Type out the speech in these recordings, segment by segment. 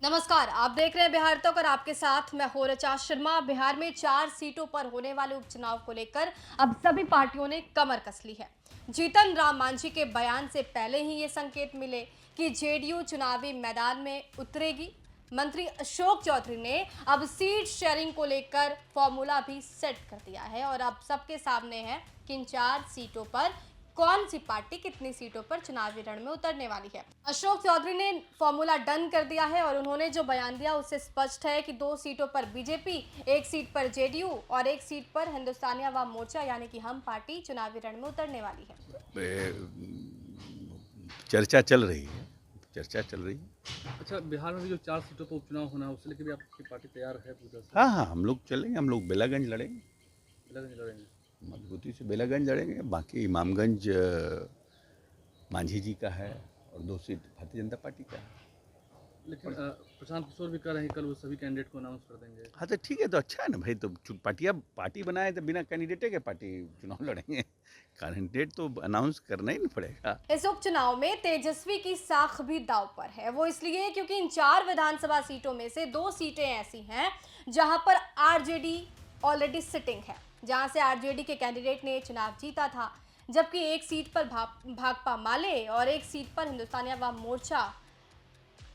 नमस्कार, आप देख रहे हैं बिहार तक और आपके साथ मैं हूं ऋचा शर्मा। बिहार में 4 सीटों पर होने वाले उपचुनाव को लेकर अब सभी पार्टियों ने कमर कस ली है। जीतन राम मांझी के बयान से पहले ही ये संकेत मिले कि जेडीयू चुनावी मैदान में उतरेगी। मंत्री अशोक चौधरी ने अब सीट शेयरिंग को लेकर फॉर्मूला भी सेट कर दिया है और अब सबके सामने है कि इन 4 सीटों पर कौन सी पार्टी कितनी सीटों पर चुनावी रण में उतरने वाली है। अशोक चौधरी ने फॉर्मूला डन कर दिया है और उन्होंने जो बयान दिया उससे स्पष्ट है कि 2 सीटों पर बीजेपी, 1 सीट पर जेडीयू और 1 सीट पर हिंदुस्तानी अवाम मोर्चा यानी कि हम पार्टी चुनावी रण में उतरने वाली है। चर्चा चल रही है। चर्चा चल रही है। अच्छा, बिहार में भी जो 4 सीटों पर उपचुनाव होना है उससे लेकर भी आपकी पार्टी तैयार है पूरी तरह से? हाँ हाँ, हम लोग चलेंगे, हम लोग बेलागंज लड़ेंगे, बेलागंज लड़ेंगे। मजबूती से बेलागंज लड़ेंगे। बाकी इमामगंज मांझी जी का है और 2 सीट भारतीय जनता पार्टी का है। लेकिन प्रशांत किशोर भी कह रहे हैं कल वो सभी कैंडिडेट को अनाउंस कर देंगे। हाँ तो ठीक है, तो अच्छा है ना भाई। तो पार्टी बनाए तो बिना कैंडिडेटे के पार्टी चुनाव लड़ेंगे। कैंडिडेट तो अनाउंस करना ही नहीं पड़ेगा। इस उपचुनाव में तेजस्वी की साख भी दांव पर है। वो इसलिए क्योंकि इन 4 विधानसभा सीटों में से 2 सीटें ऐसी हैं जहां पर आरजेडी ऑलरेडी सिटिंग है, जहां से आरजेडी के कैंडिडेट ने चुनाव जीता था, जबकि 1 सीट पर भाकपा माले और 1 सीट पर हिंदुस्तानी अवाम मोर्चा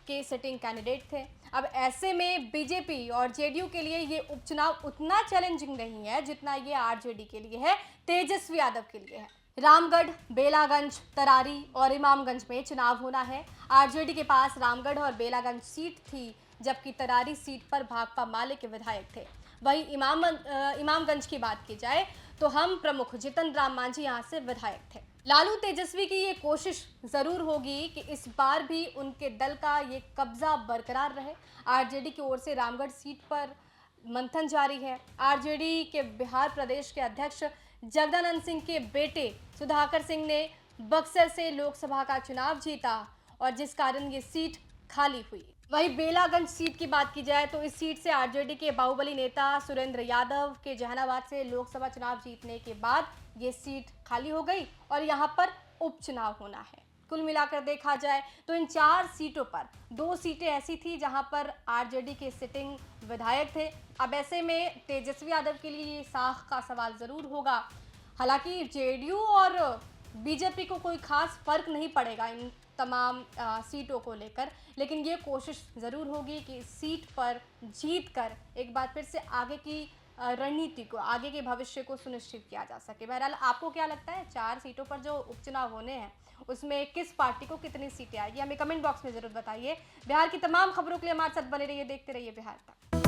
के सिटिंग कैंडिडेट थे। अब ऐसे में बीजेपी और जेडीयू के लिए ये उपचुनाव उतना चैलेंजिंग नहीं है जितना ये आरजेडी के लिए है, तेजस्वी यादव के लिए है। रामगढ़, बेलागंज, तरारी और इमामगंज में चुनाव होना है। आरजेडी के पास रामगढ़ और बेलागंज सीट थी, जबकि तरारी सीट पर भाकपा माले के विधायक थे। वही इमामगंज की बात की जाए तो हम प्रमुख जीतन राम मांझी यहाँ से विधायक थे। लालू तेजस्वी की ये कोशिश जरूर होगी कि इस बार भी उनके दल का ये कब्जा बरकरार रहे। आरजेडी की ओर से रामगढ़ सीट पर मंथन जारी है। आरजेडी के बिहार प्रदेश के अध्यक्ष जगदानंद सिंह के बेटे सुधाकर सिंह ने बक्सर से लोकसभा का चुनाव जीता और जिस कारण ये सीट खाली हुई। वहीं बेलागंज सीट की बात की जाए तो इस सीट से आरजेडी के बाहुबली नेता सुरेंद्र यादव के जहानाबाद से लोकसभा चुनाव जीतने के बाद ये सीट खाली हो गई और यहाँ पर उपचुनाव होना है। कुल मिलाकर देखा जाए तो इन 4 सीटों पर 2 सीटें ऐसी थी जहां पर आरजेडी के सिटिंग विधायक थे। अब ऐसे में तेजस्वी यादव के लिए ये साख का सवाल जरूर होगा। हालांकि जेडीयू और बीजेपी को कोई खास फर्क नहीं पड़ेगा इन तमाम सीटों को लेकर, लेकिन ये कोशिश ज़रूर होगी कि इस सीट पर जीत कर एक बार फिर से आगे की रणनीति को, आगे के भविष्य को सुनिश्चित किया जा सके। बहरहाल आपको क्या लगता है 4 सीटों पर जो उपचुनाव होने हैं उसमें किस पार्टी को कितनी सीटें आएगी, हमें कमेंट बॉक्स में ज़रूर बताइए। बिहार की तमाम खबरों के लिए हमारे साथ बने रहिए, देखते रहिए बिहार तक।